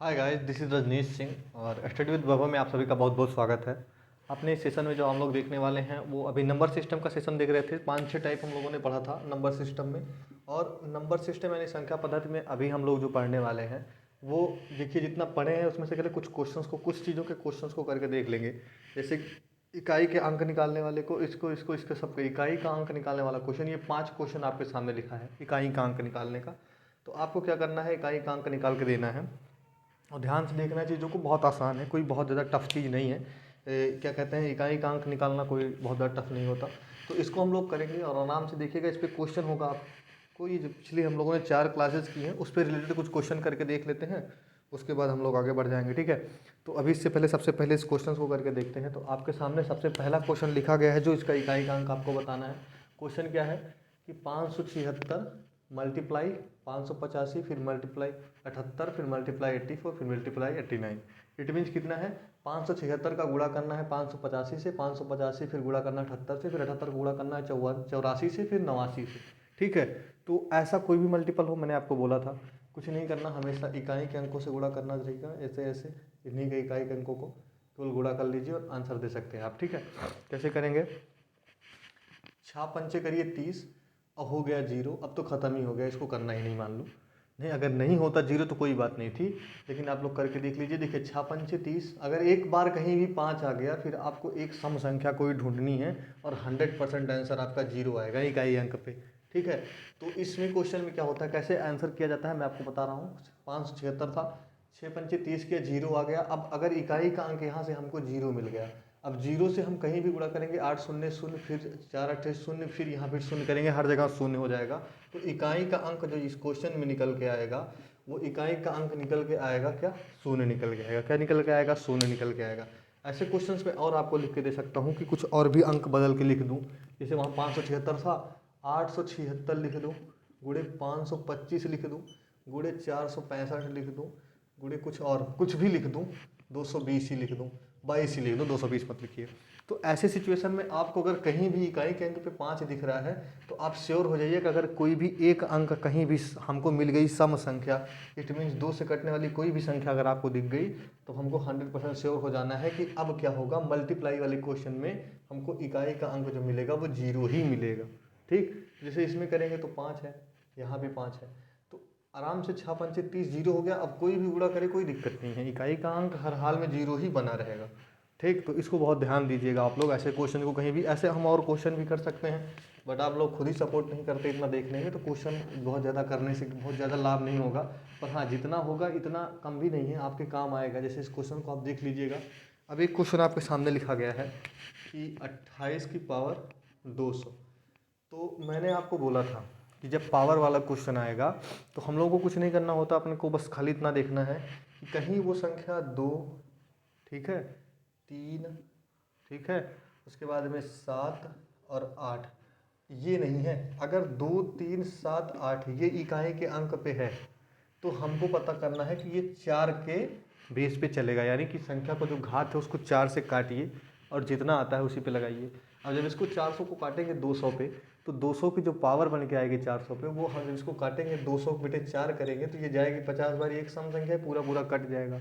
Hi guys, this is Rajnish Singh और study with वैभव में आप सभी का बहुत बहुत स्वागत है। अपने इस सेशन में जो हम लोग देखने वाले हैं वो अभी नंबर सिस्टम का सेशन देख रहे थे। 5-6 टाइप हम लोगों ने पढ़ा था नंबर सिस्टम में। और नंबर सिस्टम यानी संख्या पद्धति में अभी हम लोग जो पढ़ने वाले हैं वो देखिए, जितना पढ़े हैं उसमें से पहले कुछ चीज़ों के क्वेश्चंस को करके देख लेंगे। जैसे इकाई के अंक निकालने वाले को इसको इसको इसके सबके इकाई का अंक निकालने वाला क्वेश्चन, ये 5 क्वेश्चन आपके सामने लिखा है इकाई का अंक निकालने का। तो आपको क्या करना है, इकाई का अंक निकाल के देना है और ध्यान से देखना है चीज़ों को। बहुत आसान है, कोई बहुत ज़्यादा टफ चीज़ नहीं है। क्या कहते हैं, इकाई का अंक निकालना कोई बहुत ज़्यादा टफ नहीं होता। तो इसको हम लोग करेंगे और आराम से देखिएगा। इस पर क्वेश्चन होगा आपको, ये जो पिछली हम लोगों ने 4 क्लासेस की हैं उस पर रिलेटेड कुछ क्वेश्चन करके देख लेते हैं, उसके बाद हम लोग आगे बढ़ जाएंगे, ठीक है। तो अभी इससे पहले सबसे पहले इस क्वेश्चन को करके देखते हैं। तो आपके सामने सबसे पहला क्वेश्चन लिखा गया है जो इसका इकाई का अंक आपको बताना है। क्वेश्चन क्या है कि 576 मल्टीप्लाई 585 फिर मल्टीप्लाई 78 फिर मल्टीप्लाई 84 फिर मल्टीप्लाई 89। इट मीन्स कितना है, 576 का गुणा करना है 585 से, 585 फिर गुणा करना है 78 से, फिर 78 गुणा करना है 84 से, फिर 89 से, ठीक है। तो ऐसा कोई भी मल्टीपल हो, मैंने आपको बोला था कुछ नहीं करना, हमेशा इकाई के अंकों से गुणा करना रहेगा। ऐसे ऐसे इन्हीं के इकाई के अंकों को केवल गुणा कर लीजिए और आंसर दे सकते हैं आप, ठीक है। कैसे करेंगे, 6 पंचे करिए 30, अब हो गया 0, अब तो ख़त्म ही हो गया, इसको करना ही नहीं मान लो। नहीं, अगर नहीं होता 0 तो कोई बात नहीं थी, लेकिन आप लोग करके देख लीजिए। देखिए 6 पंचे 30, अगर एक बार कहीं भी 5 आ गया फिर आपको एक सम संख्या कोई ढूंढनी है और 100% आंसर आपका 0 आएगा इकाई अंक पे, ठीक है। तो इसमें क्वेश्चन में क्या होता है, कैसे आंसर किया जाता है मैं आपको बता रहा हूँ। 576 था, 6 पंचे 30 किया, 0 आ गया। अब अगर इकाई का अंक यहाँ से हमको 0 मिल गया, अब 0 से हम कहीं भी गुणा करेंगे, 8 शून्य शून्य, फिर 4 8 शून्य, फिर यहाँ फिर शून्य करेंगे, हर जगह शून्य हो जाएगा। तो इकाई का अंक जो इस क्वेश्चन में निकल के आएगा, वो इकाई का अंक निकल के आएगा क्या, शून्य निकल के आएगा। क्या निकल के आएगा, शून्य निकल के आएगा। ऐसे क्वेश्चंस में और आपको लिख के दे सकता हूँ कि कुछ और भी अंक बदल के लिख दूँ। जैसे वहाँ 576 था, 876 लिख दूँ, गुणे 525 लिख दूँ, गुणे 465 लिख दूँ, गुणे कुछ और कुछ भी लिख दूँ, 220 ही लिख दूँ, 22 ही लिख दो, 220 मत लिखिए। तो ऐसे सिचुएशन में आपको अगर कहीं भी इकाई के अंक पे 5 दिख रहा है तो आप श्योर हो जाइए कि अगर कोई भी एक अंक कहीं भी हमको मिल गई सम संख्या, इट मीन्स 2 से कटने वाली कोई भी संख्या अगर आपको दिख गई तो हमको 100% श्योर हो जाना है कि अब क्या होगा, मल्टीप्लाई वाले क्वेश्चन में हमको इकाई का अंक जो मिलेगा वो 0 ही मिलेगा, ठीक। जैसे इसमें करेंगे तो 5 है, यहाँ भी 5 है, तो आराम से 6 पंचे 30, 0 हो गया। अब कोई भी गुणा करे कोई दिक्कत नहीं है, इकाई का अंक हर हाल में 0 ही बना रहेगा, ठीक। तो इसको बहुत ध्यान दीजिएगा आप लोग। ऐसे क्वेश्चन को कहीं भी, ऐसे हम और क्वेश्चन भी कर सकते हैं बट आप लोग खुद ही सपोर्ट नहीं करते इतना देखने में, तो क्वेश्चन बहुत ज़्यादा करने से बहुत ज़्यादा लाभ नहीं होगा। पर हाँ, जितना होगा इतना कम भी नहीं है, आपके काम आएगा। जैसे इस क्वेश्चन को आप देख लीजिएगा। अब एक क्वेश्चन आपके सामने लिखा गया है कि 28 की पावर 200। तो मैंने आपको बोला था कि जब पावर वाला क्वेश्चन आएगा तो हम लोगों को कुछ नहीं करना होता, अपने को बस खाली इतना देखना है कि कहीं वो संख्या 2, ठीक है, 3, ठीक है, उसके बाद में 7 और 8 ये नहीं है। अगर 2 3 7 8 ये इकाई के अंक पे है तो हमको पता करना है कि ये 4 के बेस पे चलेगा, यानी कि संख्या को जो घात है उसको 4 से काटिए और जितना आता है उसी पे लगाइए। अब जब इसको 400 को काटेंगे 200 पे तो 200 की जो पावर बन के आएगी 400 पे, वो हम इसको काटेंगे 200 बटे 4 करेंगे तो ये जाएगी 50 बार। एक सम संख्या है, पूरा पूरा कट जाएगा।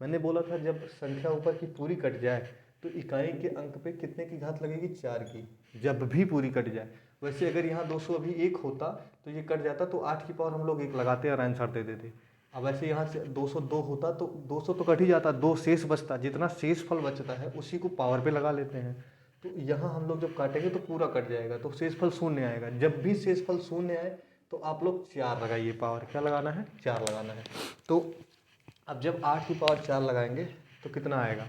मैंने बोला था जब संख्या ऊपर की पूरी कट जाए तो इकाई के अंक पे कितने की घात लगेगी, 4 की, जब भी पूरी कट जाए। वैसे अगर यहाँ 200 अभी 1 होता तो ये कट जाता तो 8 की पावर हम लोग 1 लगाते और आंसर दे देते। अब ऐसे यहाँ से 202 होता तो 200 तो कट ही जाता, 2 शेष बचता, जितना शेष फल बचता है उसी को पावर पे लगा लेते हैं। तो यहाँ हम लोग जब काटेंगे तो पूरा कट जाएगा तो शेषफल शून्य आएगा। जब भी शेषफल शून्य आए तो आप लोग 4 लगाइए, पावर क्या लगाना है, 4 लगाना है। तो अब जब 8 की पावर 4 लगाएंगे तो कितना आएगा,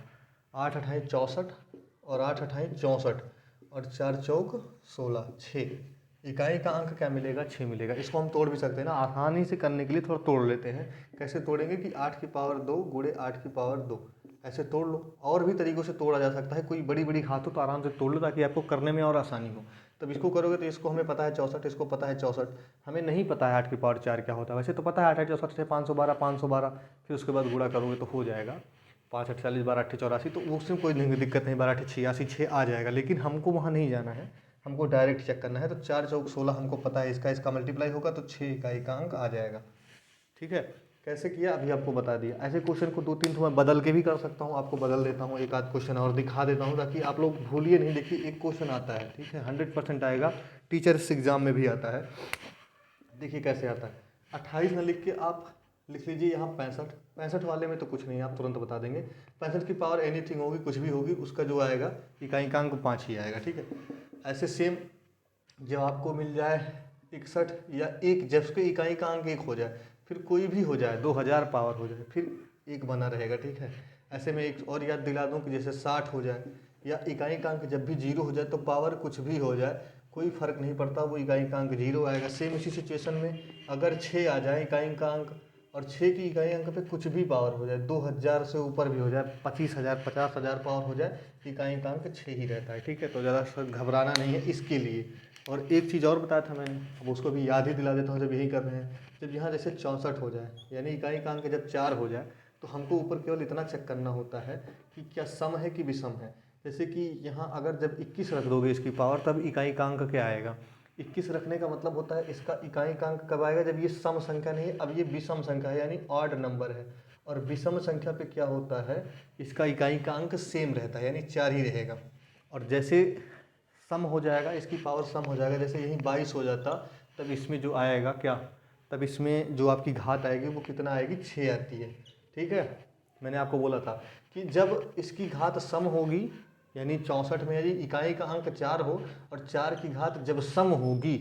8 अठाई 64 और 8 अठाई 64 और 4 चौक 16, 6। इकाई का अंक क्या मिलेगा, 6 मिलेगा। इसको हम तोड़ भी सकते हैं ना, आसानी से करने के लिए थोड़ा तोड़ लेते हैं। कैसे तोड़ेंगे कि 8 की पावर 2 गुणे 8 की पावर 2, ऐसे तोड़ लो। और भी तरीक़ों से तोड़ा जा सकता है, कोई बड़ी बड़ी घात हो तो आराम से तोड़ लो ताकि आपको करने में और आसानी हो। तब इसको करोगे तो इसको हमें पता है 64, इसको पता है 64, हमें नहीं पता है 8 की पावर 4 क्या होता है। वैसे तो पता है 8 8 64 से 512, 512, फिर उसके बाद गुणा करोगे तो हो जाएगा 5 48, 12 8 84, तो उसमें कोई दिक्कत नहीं, 12 8 86, 6 आ जाएगा। लेकिन हमको वहाँ नहीं जाना है, हमको डायरेक्ट चेक करना है। तो 4 चौक 16 हमको पता है, इसका मल्टीप्लाई होगा तो 6 इकाई का अंक आ जाएगा। ठीक है, कैसे किया अभी आपको बता दिया। ऐसे क्वेश्चन को 2-3 तो मैं बदल के भी कर सकता हूँ, आपको बदल देता हूँ, एक आध क्वेश्चन और दिखा देता हूँ ताकि आप लोग भूलिए नहीं। देखिए एक क्वेश्चन आता है, ठीक है, 100% आएगा, टीचर्स एग्जाम में भी आता है। देखिए कैसे आता है, 28 न लिख के आप लिख लीजिए यहाँ 65। 65 वाले में तो कुछ नहीं है, आप तुरंत बता देंगे। 65 की पावर एनीथिंग होगी, कुछ भी होगी, उसका जो आएगा इकाई का अंक 5 ही आएगा। ठीक है, ऐसे सेम जब आपको मिल जाए 61 या एक, जब उसके इकाई का अंक 1 हो जाए, फिर कोई भी हो जाए, 2000 पावर हो जाए, फिर एक बना रहेगा। ठीक है, ऐसे में एक और याद दिला दूं कि जैसे 60 हो जाए या इकाई का अंक जब भी 0 हो जाए, तो पावर कुछ भी हो जाए कोई फर्क नहीं पड़ता, वो इकाई का अंक 0 आएगा। सेम इसी सिचुएशन में अगर 6 आ जाए इकाई का अंक, और 6 की इकाई अंक पे कुछ भी पावर हो जाए, 2000 से ऊपर भी हो जाए, 25,000 50,000 पावर हो जाए, इकाई का अंक 6 ही रहता है। ठीक है, तो ज़्यादा घबराना नहीं है इसके लिए। और एक चीज़ और बताया था मैंने, अब उसको भी याद ही दिला देता हूँ। जब यही कर रहे हैं, जब यहाँ जैसे 64 हो जाए, यानी इकाई का अंक जब 4 हो जाए, तो हमको ऊपर केवल इतना चेक करना होता है कि क्या सम है कि विषम है। जैसे कि यहाँ अगर जब 21 रख दोगे इसकी पावर, तब इकाई का अंक क्या आएगा। 21 रखने का मतलब होता है इसका इकाई का अंक कब आएगा, जब ये सम संख्या नहीं है, अब ये विषम संख्या है, यानी ऑड नंबर है। और विषम संख्या पे क्या होता है, इसका इकाई का अंक सेम रहता है, यानी 4 ही रहेगा। और जैसे सम हो जाएगा, इसकी पावर सम हो जाएगा, जैसे यहीं 22 हो जाता, तब इसमें जो आएगा क्या, तब इसमें जो आपकी घात आएगी वो कितना आएगी, 6 आती है। ठीक है, मैंने आपको बोला था कि जब इसकी घात सम होगी, यानी 64 में यदि इकाई का अंक 4 हो और 4 की घात जब सम होगी,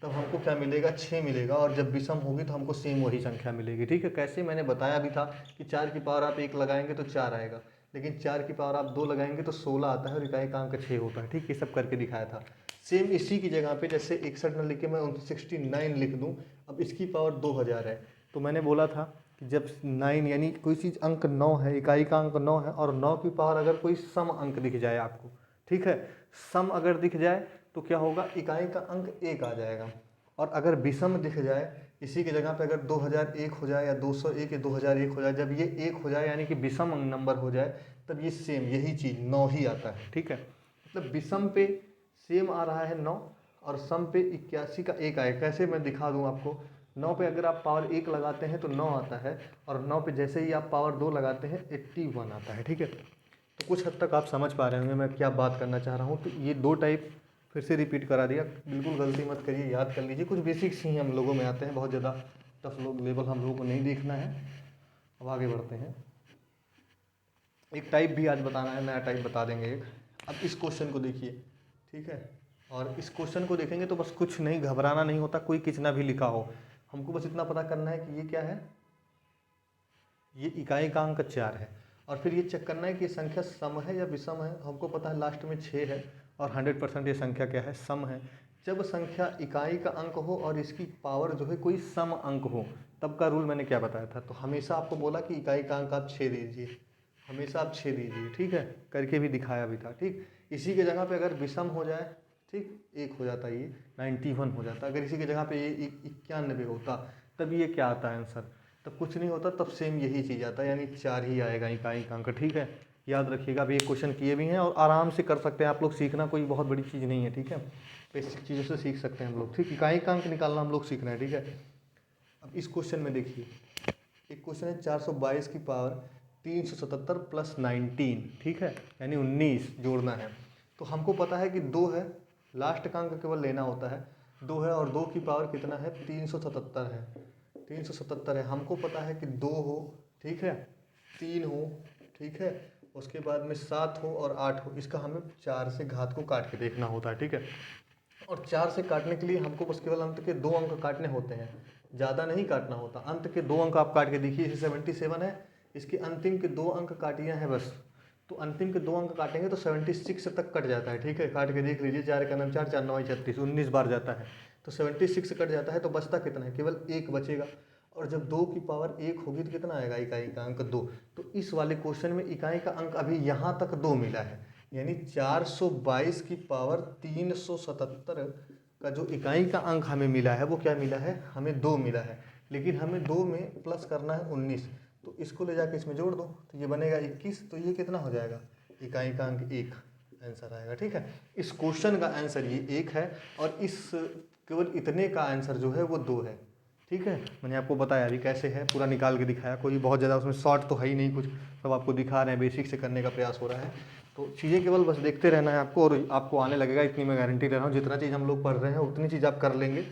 तब हमको क्या मिलेगा, 6 मिलेगा। और जब विषम होगी तो हमको सेम वही संख्या मिलेगी। ठीक है, कैसे मैंने बताया भी था कि 4 की पावर आप 1 लगाएंगे तो 4 आएगा, लेकिन 4 की पावर आप 2 लगाएंगे तो 16 आता है, और इकाई का अंक 6 होता है। ठीक, ये सब करके दिखाया था। सेम इसी की जगह पे जैसे 61 न लिख के मैं 69 लिख दूँ, अब इसकी पावर 2000 है, तो मैंने बोला था कि जब 9 यानी कोई चीज़ अंक 9 है, इकाई का अंक 9 है, और 9 की पावर अगर कोई सम अंक दिख जाए आपको, ठीक है, सम अगर दिख जाए तो क्या होगा, इकाई का अंक 1 आ जाएगा। और अगर विषम दिख जाए, इसी की जगह पे अगर 2001 हो जाए या 201 या 2001 हो जाए, जब ये 1 हो जाए यानी कि विषम नंबर हो जाए, तब ये सेम यही चीज़ 9 ही आता है। ठीक है, मतलब विषम पे सेम आ रहा है 9, और सम पे 81 का 1 आए। कैसे मैं दिखा दूँ आपको, 9 पे अगर आप पावर 1 लगाते हैं तो 9 आता है, और 9 पे जैसे ही आप पावर 2 लगाते हैं 81 आता है। ठीक है, तो कुछ हद तक आप समझ पा रहे होंगे मैं क्या बात करना चाह रहा हूँ। तो ये 2 टाइप फिर से रिपीट करा दिया, बिल्कुल गलती मत करिए, याद कर लीजिए। कुछ बेसिक्स ही हम लोगों में आते हैं, बहुत ज़्यादा टफ लोग लेवल हम लोगों को नहीं देखना है। अब आगे बढ़ते हैं, एक टाइप भी आज बताना है, नया टाइप बता देंगे एक। अब इस क्वेश्चन को देखिए, ठीक है, और इस क्वेश्चन को देखेंगे तो बस कुछ नहीं, घबराना नहीं होता, कोई कितना भी लिखा हो, हमको बस इतना पता करना है कि ये क्या है, ये इकाई का अंक 4 है, और फिर ये चेक करना है कि ये संख्या सम है या विषम है। हमको पता है लास्ट में 6 है, और 100% ये संख्या क्या है, सम है। जब संख्या इकाई का अंक हो और इसकी पावर जो है कोई सम अंक हो, तब का रूल मैंने क्या बताया था। तो हमेशा आपको बोला कि इकाई का अंक आप 6 दीजिए, हमेशा आप 6 दीजिए। ठीक है, करके भी दिखाया भी था। ठीक, इसी के जगह पे अगर विषम हो जाए, ठीक, 1 हो जाता, ये 91 हो जाता। अगर इसी की जगह पे ये 91 होता, तब ये क्या आता है आंसर, तब कुछ नहीं होता, तब सेम यही चीज़ आता है, यानी 4 ही आएगा इकाई का अंक। ठीक है, याद रखिएगा। अभी ये क्वेश्चन किए भी हैं और आराम से कर सकते हैं आप लोग, सीखना कोई बहुत बड़ी चीज़ नहीं है। ठीक है, बेसिक चीज़ों से सीख सकते हैं हम लोग। ठीक, इकाई का अंक निकालना हम लोग सीख रहे हैं। ठीक है, अब इस क्वेश्चन में देखिए, एक क्वेश्चन है 422 की पावर 377 प्लस 19, ठीक है, यानी 19 जोड़ना है। तो हमको पता है कि 2 है, लास्ट का अंक केवल लेना होता है, 2 है, और 2 की पावर कितना है, 377 है, 377 है। हमको पता है कि 2 हो, ठीक है, 3 हो, ठीक है, उसके बाद में 7 हो और 8 हो। इसका हमें 4 से घात को काट के देखना होता है। ठीक है, और 4 से काटने के लिए हमको बस केवल अंत के 2 अंक काटने होते हैं, ज़्यादा नहीं काटना होता। अंत के 2 अंक आप काट के देखिए, इसे 77 है, इसके अंतिम के 2 अंक काटिए हैं बस, तो अंतिम के 2 अंक काटेंगे तो 76 तक कट जाता है। ठीक है, काट के देख लीजिए, 4 का नाम 4, 4 9 36, 19 बार जाता है, तो 76 कट जाता है, तो बचता कितना है, केवल 1 बचेगा। और जब 2 की पावर 1 होगी तो कितना आएगा, इकाई का अंक 2। तो इस वाले क्वेश्चन में इकाई का अंक अभी यहाँ तक 2 मिला है, यानी 422 की पावर 377 का जो इकाई का अंक हमें मिला है, वो क्या मिला है, हमें 2 मिला है। लेकिन हमें 2 में प्लस करना है 19, तो इसको ले जाके इसमें जोड़ दो, तो ये बनेगा 21। तो ये कितना हो जाएगा, इकाई का अंक 1। आंसर आएगा। ठीक है, इस क्वेश्चन का आंसर ये 1 है और इस केवल इतने का आंसर जो है वो 2 है। ठीक है, मैंने आपको बताया अभी कैसे है, पूरा निकाल के दिखाया, कोई बहुत ज़्यादा उसमें शॉर्ट तो है ही नहीं कुछ, सब आपको दिखा रहे हैं, बेसिक से करने का प्रयास हो रहा है। तो चीज़ें केवल बस देखते रहना है आपको और आपको आने लगेगा, इतनी मैं गारंटी दे रहा हूँ। जितना चीज़ हम लोग पढ़ रहे हैं उतनी चीज़ आप कर लेंगे।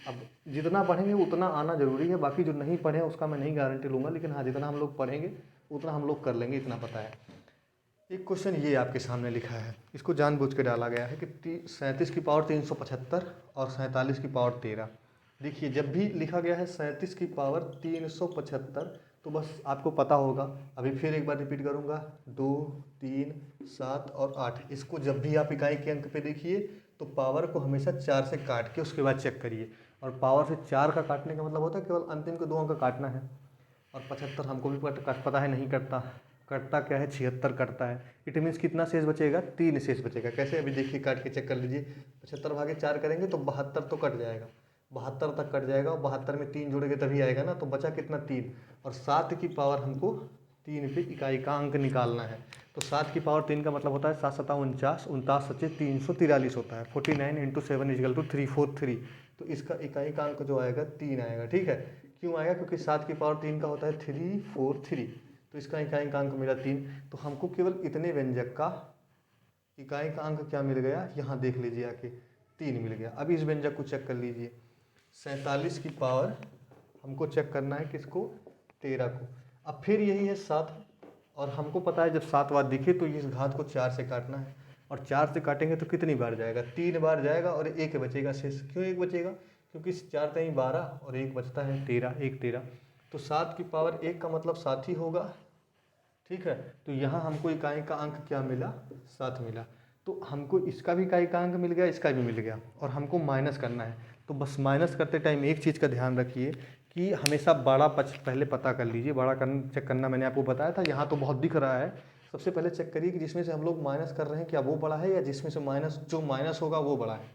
अब जितना पढ़ेंगे उतना आना ज़रूरी है, बाकी जो नहीं पढ़े उसका मैं नहीं गारंटी लूँगा, लेकिन हाँ जितना हम लोग पढ़ेंगे उतना हम लोग कर लेंगे, इतना पता है। एक क्वेश्चन ये आपके सामने लिखा है, इसको जानबूझ के डाला गया है कि 37 की पावर 375 और 47 की पावर 13। देखिए जब भी लिखा गया है 37 की पावर 375 तो बस आपको पता होगा, अभी फिर एक बार रिपीट करूँगा, 2, 3, 7 और 8। इसको जब भी आप इकाई के अंक पे देखिए तो पावर को हमेशा 4 से काट के उसके बाद चेक करिए। और पावर से 4 का काटने का मतलब होता है केवल अंतिम के 2 अंक काटना है। और 75 हमको भी पता है नहीं कटता क्या है, 76 कटता है। इट मीन्स कितना शेष बचेगा, 3 शेष बचेगा। कैसे, अभी देखिए काट के चेक कर लीजिए। 75 भागे 4 करेंगे तो 72 तो कट जाएगा, 72 तक कट जाएगा और 72 में 3 जोड़ेंगे तभी आएगा ना, तो बचा कितना, 3। और 7 की पावर हमको 3 पे इकाई का अंक निकालना है। तो 7 की पावर 3 का मतलब होता है 7 7 49, 49 सच्चे 343 होता है। 49 इंटू 7 इजकल टू 343। तो इसका इकाई का अंक जो आएगा 3 आएगा। ठीक है, क्यों आएगा, क्योंकि 7 की पावर 3 का होता है 343, तो इसका इकाई का अंक मिला 3। तो हमको केवल इतने व्यंजक का इकाई का अंक क्या मिल गया, यहाँ देख लीजिए आके 3 मिल गया। अब इस व्यंजक को चेक कर लीजिए, 47 की पावर हमको चेक करना है किसको, 13 को। अब फिर यही है 7, और हमको पता है जब 7 बार दिखे तो इस घात को 4 से काटना है, और 4 से काटेंगे तो कितनी बार जाएगा, 3 बार जाएगा और 1 बचेगा शेष। क्यों 1 बचेगा, क्योंकि 4 3 12 और 1 बचता है 13, 1 13। तो 7 की पावर 1 का मतलब 7 ही होगा। ठीक है, तो यहाँ हमको इकाई का अंक क्या मिला, 7 मिला। तो हमको इसका भी इकाई का अंक मिल गया, इसका भी मिल गया, और हमको माइनस करना है। तो बस माइनस करते टाइम एक चीज़ का ध्यान रखिए कि हमेशा बड़ा पहले पता कर लीजिए। बड़ा चेक करना मैंने आपको बताया था, यहाँ तो बहुत दिख रहा है। सबसे पहले चेक करिए कि जिसमें से हम लोग माइनस कर रहे हैं क्या वो बड़ा है, या जिसमें से जो माइनस होगा वो बड़ा है।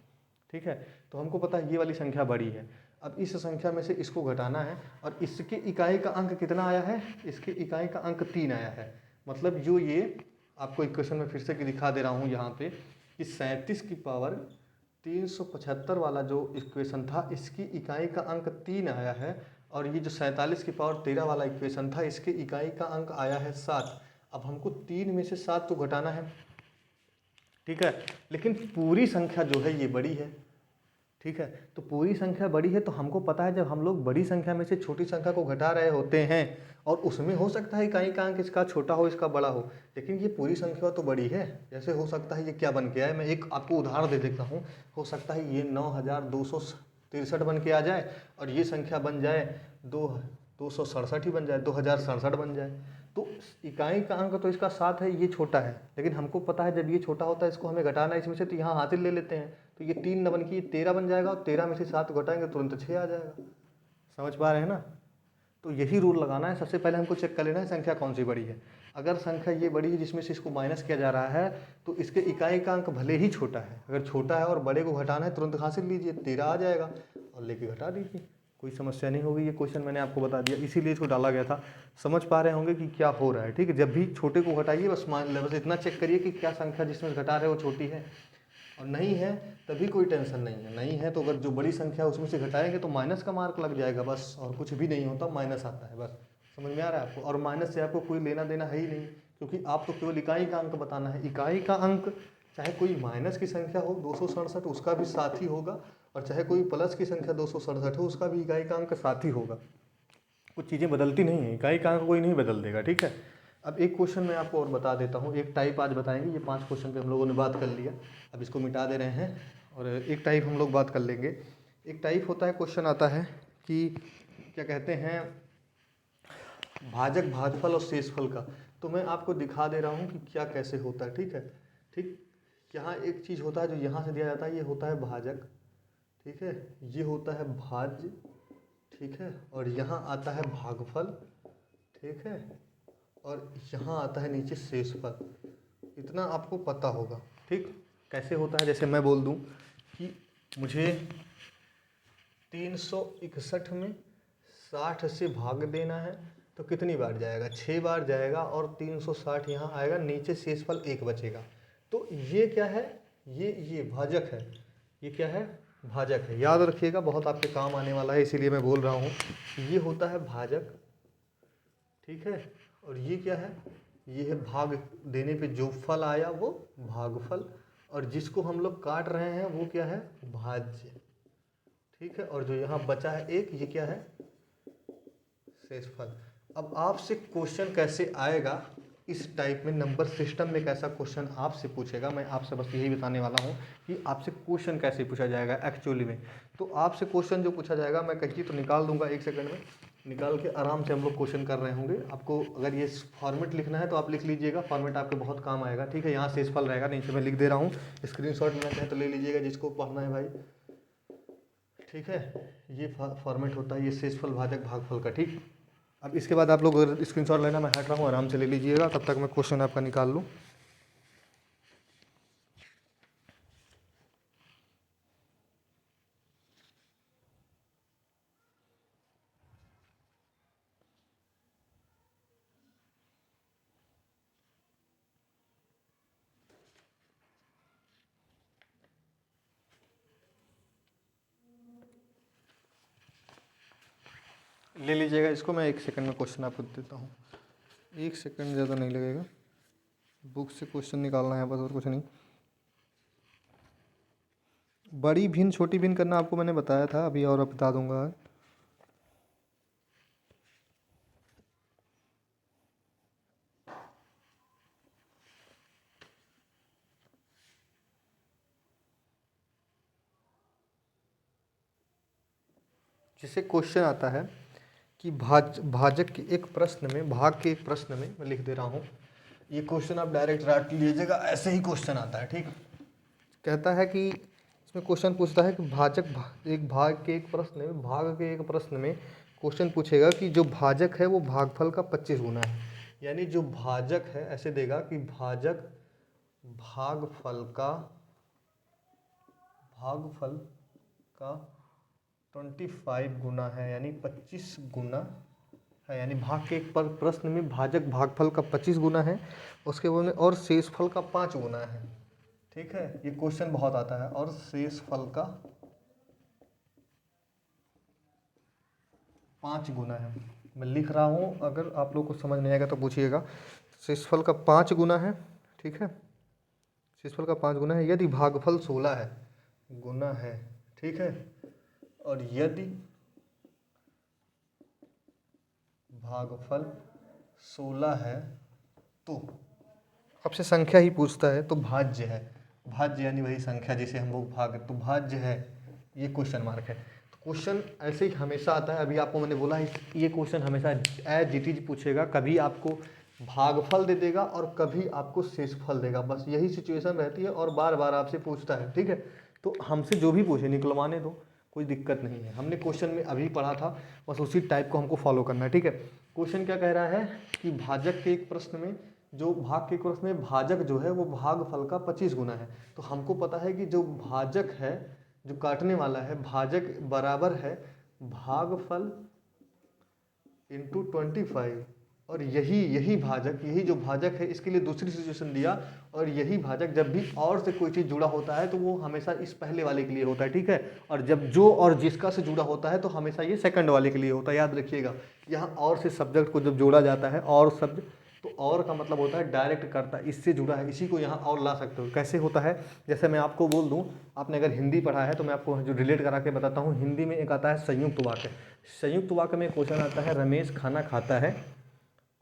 ठीक है, तो हमको पता है ये वाली संख्या बड़ी है। अब इस संख्या में से इसको घटाना है, और इसके इकाई का अंक कितना आया है, इसके इकाई का अंक 3 आया है। मतलब जो ये आपको इक्वेशन में फिर से दिखा दे रहा हूँ यहाँ पे, कि 37 की पावर 375 वाला जो इक्वेशन था इसकी इकाई का अंक 3 आया है, और ये जो 47 की पावर 13 वाला इक्वेशन था इसके इकाई का अंक आया है 7। अब हमको 3 में से 7 तो घटाना है। ठीक है, लेकिन पूरी संख्या जो है ये बड़ी है। ठीक है, तो पूरी संख्या बड़ी है तो हमको पता है जब हम लोग बड़ी संख्या में से छोटी संख्या को घटा रहे होते हैं, और उसमें हो सकता है इकाई का अंक इसका छोटा हो इसका बड़ा हो, लेकिन ये पूरी संख्या तो बड़ी है। जैसे हो सकता है ये क्या बन के आए, मैं एक आपको उदाहरण दे देता हूँ। हो सकता है ये 9263 बन के आ जाए, और ये संख्या बन जाए 267 ही बन जाए, 2067 बन जाए। तो इकाई का अंक तो इसका 7 है, ये छोटा है, लेकिन हमको पता है जब ये छोटा होता है इसको हमें घटाना है इसमें से, तो यहाँ हासिल ले लेते हैं। तो ये 3 न बन के 13 बन जाएगा, और 13 में से 7 घटाएंगे तुरंत 6 आ जाएगा। समझ पा रहे हैं ना। तो यही रूल लगाना है, सबसे पहले हमको चेक कर लेना है संख्या कौन सी बड़ी है। अगर संख्या ये बड़ी है जिसमें से इसको माइनस किया जा रहा है, तो इसके इकाई का अंक भले ही छोटा है, अगर छोटा है और बड़े को घटाना है तुरंत हासिल लीजिए, 13 आ जाएगा और लेके घटा दीजिए, कोई समस्या नहीं होगी। ये क्वेश्चन मैंने आपको बता दिया, इसीलिए इसको डाला गया था। समझ पा रहे होंगे कि क्या हो रहा है। ठीक है, जब भी छोटे को घटाइए बस मान लें, बस इतना चेक करिए कि क्या संख्या जिसमें घटा रहे हो वो छोटी है, और नहीं है तभी कोई टेंशन नहीं है। नहीं है तो अगर जो बड़ी संख्या है उसमें से घटाएंगे तो माइनस का मार्क लग जाएगा बस, और कुछ भी नहीं होता, माइनस आता है बस। समझ में आ रहा है आपको, और माइनस से आपको कोई लेना देना है ही नहीं, क्योंकि आप तो केवल इकाई का अंक बताना है। इकाई का अंक चाहे कोई माइनस की संख्या हो 267 उसका भी 7 ही होगा, और चाहे कोई प्लस की संख्या 267 हो उसका भी इकाई का अंक 7 ही होगा। कुछ चीज़ें बदलती नहीं है, इकाई का अंक कोई नहीं बदल देगा। ठीक है, अब एक क्वेश्चन मैं आपको और बता देता हूँ, एक टाइप आज बताएंगे। ये 5 क्वेश्चन पे हम लोगों ने बात कर लिया, अब इसको मिटा दे रहे हैं, और एक टाइप हम लोग बात कर लेंगे। एक टाइप होता है, क्वेश्चन आता है कि क्या कहते हैं, भाजक भागफल और शेषफल का। तो मैं आपको दिखा दे रहा हूँ कि क्या कैसे होता है। ठीक है, ठीक, यहाँ एक चीज़ होता है जो यहाँ से दिया जाता है, ये होता है भाजक। ठीक है, ये होता है भाज्य। ठीक है, और यहाँ आता है भागफल। ठीक है, और यहाँ आता है नीचे शेषफल। इतना आपको पता होगा। ठीक, कैसे होता है, जैसे मैं बोल दूँ कि मुझे 361 में 60 से भाग देना है, तो कितनी बार जाएगा, 6 बार जाएगा, और 360 यहाँ आएगा, नीचे शेषफल 1 बचेगा। तो ये क्या है, ये भाजक है, ये क्या है, भाजक है। याद रखिएगा, बहुत आपके काम आने वाला है, इसीलिए मैं बोल रहा हूँ। ये होता है भाजक, ठीक है। और ये क्या है, ये है भाग देने पे जो फल आया वो भागफल, और जिसको हम लोग काट रहे हैं वो क्या है, भाज्य, ठीक है। और जो यहाँ बचा है एक, ये क्या है, शेषफल। अब आपसे क्वेश्चन कैसे आएगा इस टाइप में, नंबर सिस्टम में कैसा क्वेश्चन आपसे पूछेगा, मैं आपसे बस यही बताने वाला हूँ कि आपसे क्वेश्चन कैसे पूछा जाएगा एक्चुअली में। तो आपसे क्वेश्चन जो पूछा जाएगा, मैं कहीं तो निकाल दूंगा, 1 सेकंड में निकाल के आराम से हम लोग क्वेश्चन कर रहे होंगे। आपको अगर ये फॉर्मेट लिखना है तो आप लिख लीजिएगा, फॉर्मेट आपके बहुत काम आएगा, ठीक है। यहाँ शेषफल रहेगा, नीचे मैं लिख दे रहा हूँ, स्क्रीनशॉट लेना चाहे तो ले लीजिएगा, जिसको पढ़ना है भाई, ठीक है। ये फॉर्मेट होता है ये शेषफल भाजक भागफल का, ठीक। अब इसके बाद आप लोग अगर स्क्रीनशॉट लेना, मैं हट रहा हूँ, आराम से ले लीजिएगा, तब तक मैं क्वेश्चन आपका निकाल लूँ। ले लीजिएगा इसको, मैं 1 सेकंड में क्वेश्चन आपको देता हूँ, 1 सेकंड ज़्यादा नहीं लगेगा। बुक से क्वेश्चन निकालना है बस, और कुछ नहीं। बड़ी भिन्न छोटी भिन्न करना आपको मैंने बताया था अभी, और अब बता दूंगा। जैसे क्वेश्चन आता है कि भाजक के एक प्रश्न में, भाग के एक प्रश्न में, मैं लिख दे रहा हूँ, ये क्वेश्चन आप डायरेक्ट रट लीजिएगा, ऐसे ही क्वेश्चन आता है, ठीक। कहता है कि इसमें क्वेश्चन पूछता है कि एक भाग के एक प्रश्न में, भाग के एक प्रश्न में क्वेश्चन पूछेगा कि जो भाजक है वो भागफल का 25 गुना है। यानी जो भाजक है, ऐसे देगा कि भाजक भागफल का 25 गुना है, यानी 25 गुना है। यानी भाग के एक प्रश्न में भाजक भागफल का 25 गुना है, उसके बाद में और शेषफल का 5 गुना है, ठीक है। ये क्वेश्चन बहुत आता है। और शेषफल का 5 गुना है, मैं लिख रहा हूँ, अगर आप लोग को समझ नहीं आएगा तो पूछिएगा। शेषफल का 5 गुना है, ठीक है। शेषफल का 5 गुना है यदि भागफल 16 है, गुना है, ठीक है। और यदि भागफल 16 है तो आपसे संख्या ही पूछता है, तो भाज्य है। भाज्य यानी वही संख्या जिसे हम लोग भाग, तो भाज्य है, ये क्वेश्चन मार्क है। तो क्वेश्चन ऐसे ही हमेशा आता है। अभी आपको मैंने बोला है ये क्वेश्चन हमेशा एज इट इज पूछेगा, कभी आपको भागफल दे देगा और कभी आपको शेषफल देगा, बस यही सिचुएशन रहती है, और बार बार आपसे पूछता है, ठीक है। तो हमसे जो भी पूछे निकलवाने दो, कोई दिक्कत नहीं है। हमने क्वेश्चन में अभी पढ़ा था, बस उसी टाइप को हमको फॉलो करना है, ठीक है। क्वेश्चन क्या कह रहा है कि भाजक के एक प्रश्न में, जो भाग के प्रश्न में भाजक जो है वो भागफल का 25 गुना है। तो हमको पता है कि जो भाजक है, जो काटने वाला है, भाजक बराबर है भागफल इंटू 25। और यही भाजक, यही जो भाजक है, इसके लिए दूसरी सिचुएशन दिया। और यही भाजक जब भी और से कोई चीज़ जुड़ा होता है तो वो हमेशा इस पहले वाले के लिए होता है, ठीक है। और जब जो और जिसका से जुड़ा होता है तो हमेशा ये सेकंड वाले के लिए होता है, याद रखिएगा। यहाँ और से सब्जेक्ट को जब जोड़ा जाता है, और शब्द, तो और का मतलब होता है डायरेक्ट करता, इससे जुड़ा है, इसी को यहाँ और ला सकते हो। कैसे होता है, जैसे मैं आपको बोल दूँ, आपने अगर हिंदी पढ़ा है तो मैं आपको जो रिलेट करा के बताता हूँ। हिंदी में एक आता है संयुक्त वाक्य। संयुक्त वाक्य में क्वेश्चन आता है, रमेश खाना खाता है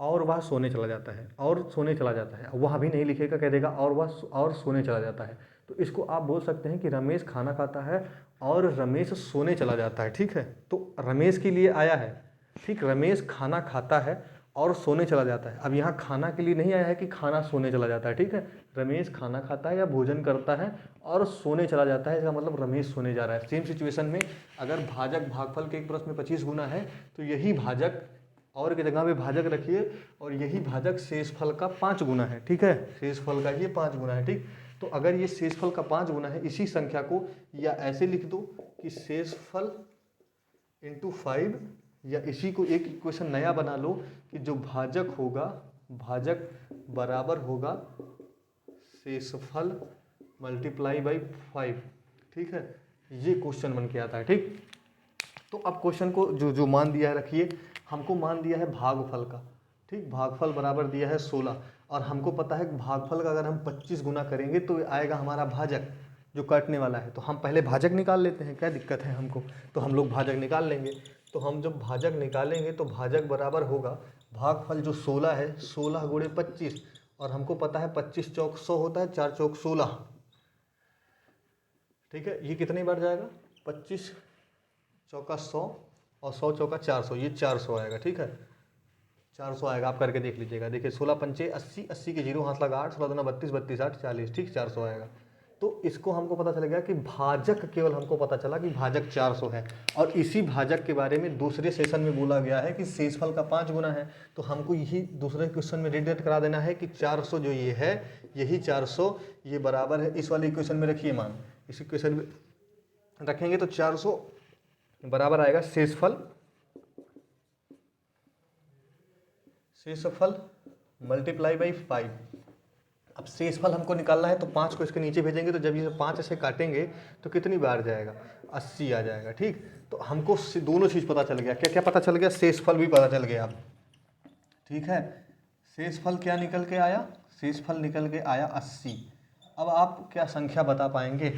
और वह सोने चला जाता है, और सोने चला जाता है, वह भी नहीं लिखेगा, कह देगा और वह और सोने चला जाता है। तो इसको आप बोल सकते हैं कि रमेश खाना खाता है और रमेश सोने चला जाता है, ठीक है। तो रमेश के लिए आया है, ठीक, रमेश खाना खाता है और सोने चला जाता है। अब यहाँ खाना के लिए नहीं आया है कि खाना सोने चला जाता है, ठीक है। रमेश खाना खाता है या भोजन करता है और सोने चला जाता है, इसका मतलब रमेश सोने जा रहा है। सेम सिचुएशन में अगर भाजक भागफल के एक प्रश्न में 25 गुना है, तो यही भाजक और की जगह पे भाजक रखिए, और यही भाजक शेषफल का 5 गुना है, ठीक है। शेषफल का ये 5 गुना है, ठीक। तो अगर ये शेषफल का 5 गुना है, इसी संख्या को या ऐसे लिख दो कि शेषफल इंटू 5, या इसी को एक इक्वेशन नया बना लो कि जो भाजक होगा, भाजक बराबर होगा शेषफल मल्टीप्लाई बाई 5, ठीक है, ये क्वेश्चन बन के आता है। ठीक, तो अब क्वेश्चन को जो मान दिया है रखिए, हमको मान दिया है भागफल का, ठीक, भागफल बराबर दिया है 16 और हमको पता है कि भागफल का अगर हम 25 गुना करेंगे तो आएगा हमारा भाजक जो काटने वाला है। तो हम पहले भाजक निकाल लेते हैं, क्या दिक्कत है हमको, तो हम लोग भाजक निकाल लेंगे। तो हम जब भाजक निकालेंगे तो भाजक बराबर होगा भागफल जो 16 है, 16 गुणे 25, और हमको पता है 25 चौक 100 होता है, 4 चौक 16, ठीक है, ये कितनी बार जाएगा, 25 चौका 100 और 100 चौका 400, ये 400 आएगा, ठीक है, 400 आएगा, आप करके देख लीजिएगा। देखिए 16 पंचे 80, 80 के 0 हाथ लगा 8, 16 दूना 32, 32 8 40, ठीक, 400 आएगा। तो इसको हमको पता चल गया कि भाजक, केवल हमको पता चला कि भाजक 400 है, और इसी भाजक के बारे में दूसरे सेशन में बोला गया है कि शेषफल का 5 गुना है। तो हमको यही दूसरे क्वेश्चन में रिलेट करा देना है कि 400 जो ये है, यही 400 ये बराबर है, इस वाले इक्वेशन में रखिए मान, इस इक्वेशन में रखेंगे तो 400 बराबर आएगा शेषफल मल्टीप्लाई बाई 5। अब शेषफल हमको निकालना है तो 5 को इसके नीचे भेजेंगे, तो जब ये 5 ऐसे काटेंगे तो कितनी बार जाएगा, 80 आ जाएगा, ठीक। तो हमको दोनों चीज़ पता चल गया, क्या क्या पता चल गया, शेषफल भी पता चल गया, ठीक है। शेषफल क्या निकल के आया, शेषफल निकल के आया 80। अब आप क्या संख्या बता पाएंगे,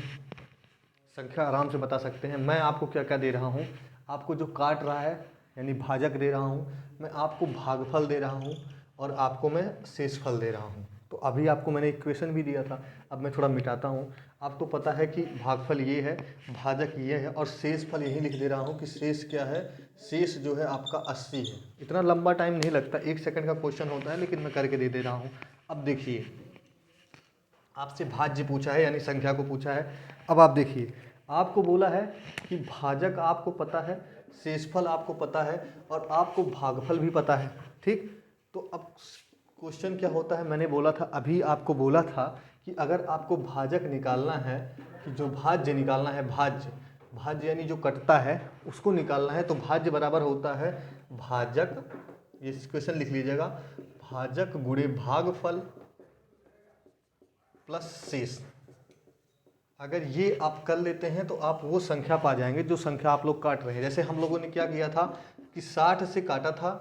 संख्या आराम से बता सकते हैं। मैं आपको क्या क्या दे रहा हूँ, आपको जो काट रहा है यानी भाजक दे रहा हूँ, मैं आपको भागफल दे रहा हूँ, और आपको मैं शेषफल दे रहा हूँ। तो अभी आपको मैंने इक्वेशन भी दिया था, अब मैं थोड़ा मिटाता हूँ। आपको पता है कि भागफल ये है, भाजक ये है, और शेषफल यही लिख दे रहा हूँ कि शेष क्या है, शेष जो है आपका 80 है। इतना लंबा टाइम नहीं लगता, 1 सेकंड का क्वेश्चन होता है, लेकिन मैं करके दे रहा हूँ। अब देखिए, आपसे भाज्य पूछा है यानी संख्या को पूछा है। अब आप देखिए, आपको बोला है कि भाजक आपको पता है, शेषफल आपको पता है, और आपको भागफल भी पता है, ठीक। तो अब क्वेश्चन क्या होता है, मैंने बोला था, अभी आपको बोला था कि अगर आपको भाजक निकालना है, कि जो भाज्य निकालना है, भाज्य, भाज्य यानी जो कटता है उसको निकालना है, तो भाज्य बराबर होता है भाजक, ये क्वेश्चन लिख लीजिएगा, भाजक गुणे भागफल प्लस शेष। अगर ये आप कर लेते हैं तो आप वो संख्या पा जाएंगे जो संख्या आप लोग काट रहे हैं। जैसे हम लोगों ने क्या किया था कि 60 से काटा था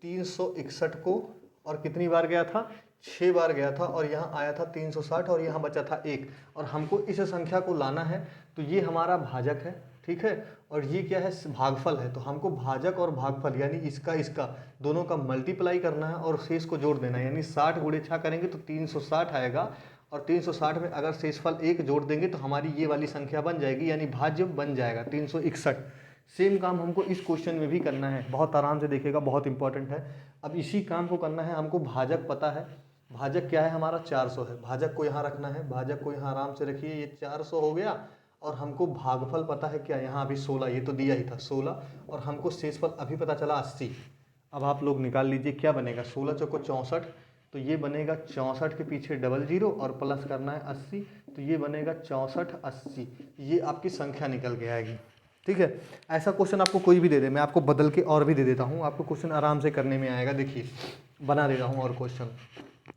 361 को, और कितनी बार गया था, 6 बार गया था, और यहाँ आया था 360, और यहाँ बचा था 1, और हमको इस संख्या को लाना है। तो ये हमारा भाजक है, ठीक है, और ये क्या है, भागफल है। तो हमको भाजक और भागफल यानी इसका इसका दोनों का मल्टीप्लाई करना है और शेष को जोड़ देना है, यानी 60 गुणे 6 करेंगे तो 360 आएगा, और 360 में अगर शेषफल 1 जोड़ देंगे तो हमारी ये वाली संख्या बन जाएगी, यानी भाज्य बन जाएगा 361। सेम काम हमको इस क्वेश्चन में भी करना है, बहुत आराम से देखिएगा, बहुत इंपॉर्टेंट है। अब इसी काम को करना है, हमको भाजक पता है, भाजक क्या है हमारा 400 है, भाजक को यहाँ रखना है, भाजक को यहाँ आराम से रखिए, ये 400 हो गया। और हमको भागफल पता है क्या, यहाँ अभी 16, ये तो दिया ही था 16, और हमको शेषफल अभी पता चला 80। अब आप लोग निकाल लीजिए क्या बनेगा, 16 चौको 64, तो ये बनेगा 64 के पीछे डबल 0 और प्लस करना है 80, तो ये बनेगा 64 80, ये आपकी संख्या निकल के आएगी, ठीक है। ऐसा क्वेश्चन आपको कोई भी दे दे, मैं आपको बदल के और भी दे देता हूँ, आपको क्वेश्चन आराम से करने में आएगा। देखिए बना दे रहा हूँ और क्वेश्चन,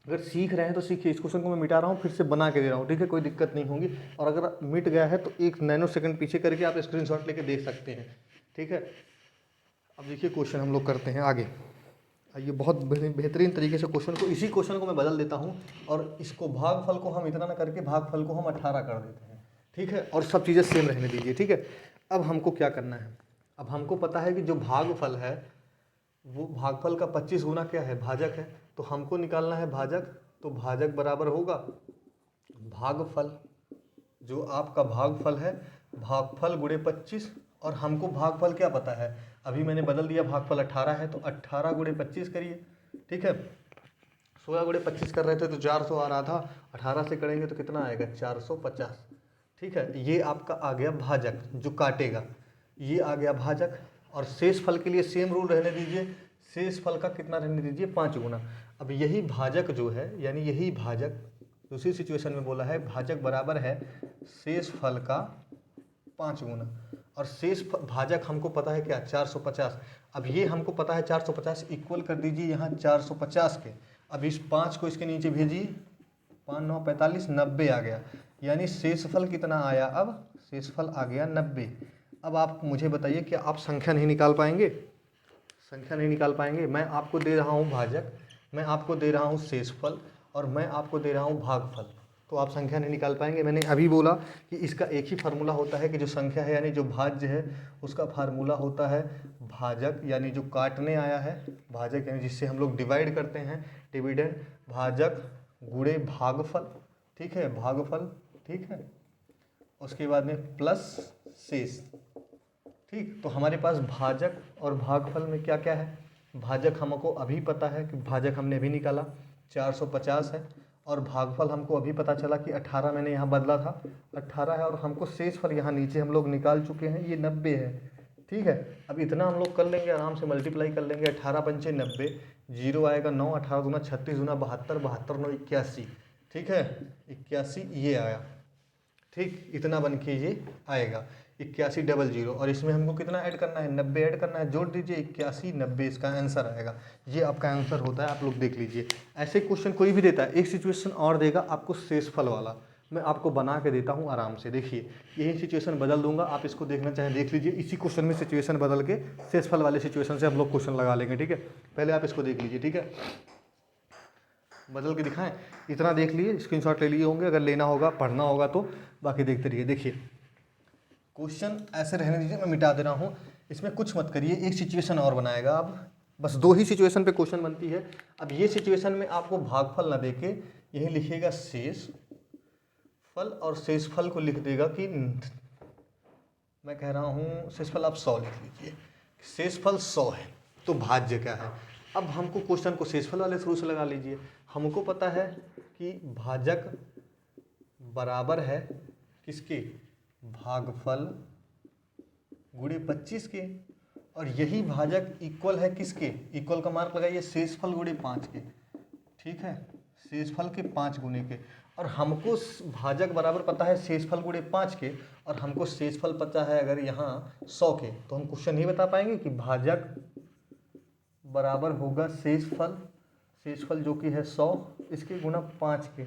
अगर सीख रहे हैं तो सीखिए, इस क्वेश्चन को मैं मिटा रहा हूँ, फिर से बना के दे रहा हूँ, ठीक है, कोई दिक्कत नहीं होगी। और अगर मिट गया है तो 1 नैनो सेकंड पीछे करके आप स्क्रीनशॉट लेके देख सकते हैं, ठीक है। अब देखिए क्वेश्चन हम लोग करते हैं आगे। ये बहुत बेहतरीन तरीके से क्वेश्चन को, इसी क्वेश्चन को मैं बदल देता हूँ, और इसको भागफल को हम इतना ना करके भागफल को हम 18 कर देते हैं, ठीक है, और सब चीज़ें सेम रहने दीजिए, ठीक है। अब हमको क्या करना है, अब हमको पता है कि जो भागफल है वो भागफल का 25 गुना क्या है, भाजक है, तो हमको निकालना है भाजक। तो भाजक बराबर होगा भागफल, जो आपका भागफल है, भागफल गुणे 25, और हमको भागफल क्या पता है, अभी मैंने बदल दिया, भागफल 18 है, तो 18 गुणे 25 करिए, ठीक है। 16 गुणे 25 कर रहे थे तो 400 आ रहा था, 18 से करेंगे तो कितना आएगा 450, ठीक है। ये आपका आ गया भाजक जो काटेगा, ये आ गया भाजक। और शेष फल के लिए सेम रूल रहने दीजिए, शेष फल का कितना रहने दीजिए 5 गुना। अब यही भाजक जो है, यानी यही भाजक दूसरी सिचुएशन में बोला है, भाजक बराबर है शेष फल का 5 गुना, और शेष भाजक हमको पता है क्या 450। अब ये हमको पता है 450, इक्वल कर दीजिए यहाँ 450 के। अब इस 5 को इसके नीचे भेजिए, 5 9 45 90 आ गया, यानी शेषफल कितना आया, अब शेषफल आ गया 90। अब आप मुझे बताइए क्या आप संख्या नहीं निकाल पाएंगे, संख्या नहीं निकाल पाएंगे। मैं आपको दे रहा हूँ भाजक, मैं आपको दे रहा हूँ शेषफल और मैं आपको दे रहा हूँ भागफल, तो आप संख्या नहीं निकाल पाएंगे। मैंने अभी बोला कि इसका एक ही फार्मूला होता है कि जो संख्या है यानी जो भाज्य है उसका फार्मूला होता है भाजक, यानी जो काटने आया है भाजक, यानी जिससे हम लोग डिवाइड करते हैं डिविडेंड, भाजक गुणे भागफल, ठीक है, भागफल, ठीक है, उसके बाद में प्लस शेष, ठीक। तो हमारे पास भाजक और भागफल में क्या क्या है, भाजक हमको अभी पता है कि भाजक हमने अभी निकाला 450 है, और भागफल हमको अभी पता चला कि 18 मैंने यहाँ बदला था 18 है, और हमको शेषफल यहाँ नीचे हम लोग निकाल चुके हैं ये 90 है, ठीक है। अब इतना हम लोग कर लेंगे, आराम से मल्टीप्लाई कर लेंगे, 18 पंचे 90, जीरो आएगा 9, 18 दूना 36 दूना 72, 72 9 81, ठीक है, 81 ये आया, ठीक, इतना बन के ये आएगा 8100, और इसमें हमको कितना ऐड करना है, 90 ऐड करना है, जोड़ दीजिए 81 90, इसका आंसर आएगा, ये आपका आंसर होता है। आप लोग देख लीजिए, ऐसे क्वेश्चन कोई भी देता है। एक सिचुएशन और देगा आपको शेषफल वाला, मैं आपको बना के देता हूँ आराम से, देखिए यही सिचुएशन बदल दूंगा, आप इसको देखना चाहें देख लीजिए, इसी क्वेश्चन में सिचुएशन बदल के शेषफल वाले सिचुएशन से हम लोग क्वेश्चन लगा लेंगे, ठीक है। पहले आप इसको देख लीजिए, ठीक है, बदल के दिखाएं, इतना देख लिए, स्क्रीनशॉट ले लिए होंगे, अगर लेना होगा पढ़ना होगा तो बाकी देखते रहिए। देखिए क्वेश्चन ऐसे रहने दीजिए, मैं मिटा दे रहा हूँ, इसमें कुछ मत करिए, एक सिचुएशन और बनाएगा। अब बस 2 ही सिचुएशन पे क्वेश्चन बनती है। अब ये सिचुएशन में आपको भागफल ना देके यही लिखेगा शेष फल, और शेषफल को लिख देगा कि मैं कह रहा हूँ शेषफल आप 100 लिख लीजिए, शेषफल 100 है, तो भाज्य क्या है। अब हमको क्वेश्चन को शेषफल वाले थ्रू से लगा लीजिए, हमको पता है कि भाजक बराबर है किसके, भागफल गुणे 25 के, और यही भाजक इक्वल है किसके, इक्वल का मार्क लगाइए, शेषफल गुणे 5 के, ठीक है, शेषफल के 5 गुने के। और हमको भाजक बराबर पता है शेषफल गुणे 5 के, और हमको शेषफल पता है अगर यहाँ 100 के, तो हम क्वेश्चन नहीं बता पाएंगे कि भाजक बराबर होगा शेषफल, शेषफल जो कि है 100 इसके गुना 5 के,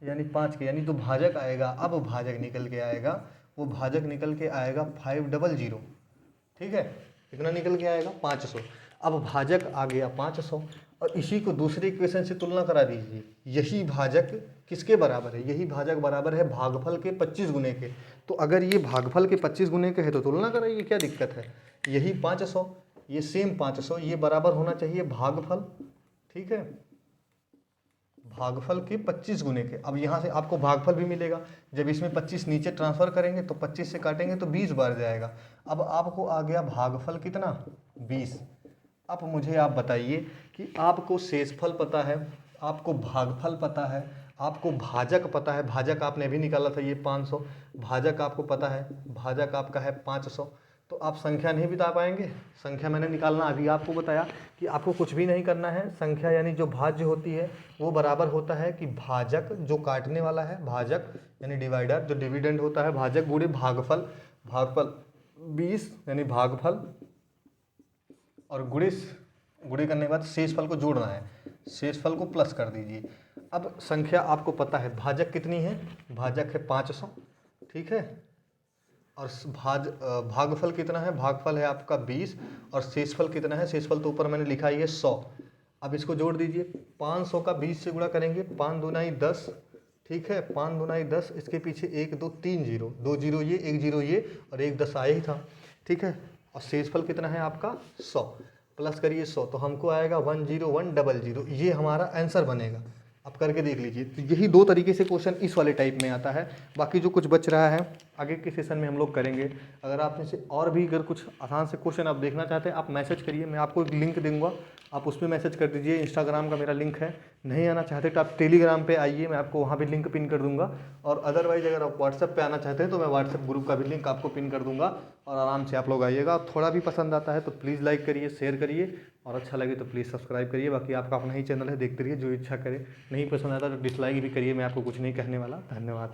यानी 5 के, यानी तो भाजक आएगा, अब भाजक निकल के आएगा, वो भाजक निकल के आएगा 500, ठीक है, कितना निकल के आएगा 500। अब भाजक आ गया 500, और इसी को दूसरे इक्वेशन से तुलना करा दीजिए, यही भाजक किसके बराबर है, यही भाजक बराबर है भागफल के 25 गुने के। तो अगर ये भागफल के 25 गुने के है तो तुलना कराइए, क्या दिक्कत है, यही 500, ये सेम 500, ये बराबर होना चाहिए भागफल, ठीक है, भागफल के 25 गुने के। अब यहाँ से आपको भागफल भी मिलेगा, जब इसमें 25 नीचे ट्रांसफर करेंगे तो 25 से काटेंगे तो 20 बार जाएगा। अब आपको आ गया भागफल कितना, 20। अब मुझे आप बताइए कि आपको शेषफल पता है, आपको भागफल पता है, आपको भाजक पता है, भाजक आपने अभी निकाला था ये 500, भाजक आपको पता है, भाजक आपका है 500, तो आप संख्या नहीं बता पाएंगे। संख्या मैंने निकालना अभी आपको बताया कि आपको कुछ भी नहीं करना है, संख्या यानी जो भाज्य होती है वो बराबर होता है कि भाजक जो काटने वाला है, भाजक यानी डिवाइडर जो डिविडेंड होता है, भाजक गुणे भागफल, भागफल 20 यानी भागफल, और गुणे करने के बाद शेषफल को जोड़ना है, शेषफल को प्लस कर दीजिए। अब संख्या आपको पता है, भाजक कितनी है, भाजक है 500, ठीक है, और भागफल कितना है, भागफल है आपका 20, और शेषफल कितना है, शेषफल तो ऊपर मैंने लिखा ही है 100। अब इसको जोड़ दीजिए, 500 का 20 से गुणा करेंगे, 5 दूनाई 10, ठीक है, 5 दूनाई 10, इसके पीछे 1 2 3 जीरो, 2 जीरो ये, 1 जीरो ये, और 1 10 आया ही था, ठीक है, और शेषफल कितना है आपका 100, प्लस करिए 100, तो हमको आएगा 10100, ये हमारा आंसर बनेगा। आप करके देख लीजिए। तो यही 2 तरीके से क्वेश्चन इस वाले टाइप में आता है, बाकी जो कुछ बच रहा है आगे के सेशन में हम लोग करेंगे। अगर आप में से और भी अगर कुछ आसान से क्वेश्चन आप देखना चाहते हैं, आप मैसेज करिए, मैं आपको एक लिंक दूंगा, आप उस पर मैसेज कर दीजिए, इंस्टाग्राम का मेरा लिंक है। नहीं आना चाहते तो आप टेलीग्राम पे आइए, मैं आपको वहाँ भी लिंक पिन कर दूंगा, और अदरवाइज अगर आप व्हाट्सएप पे आना चाहते हैं तो मैं व्हाट्सएप ग्रुप का भी लिंक आपको पिन कर दूंगा, और आराम से आप लोग आइएगा। थोड़ा भी पसंद आता है तो प्लीज़ लाइक करिए, शेयर करिए, और अच्छा लगे तो प्लीज़ सब्सक्राइब करिए। बाकी आपका अपना ही चैनल है, देखते रहिए, जो इच्छा करे। नहीं पसंद आता तो डिसलाइक भी करिए, मैं आपको कुछ नहीं कहने वाला। धन्यवाद।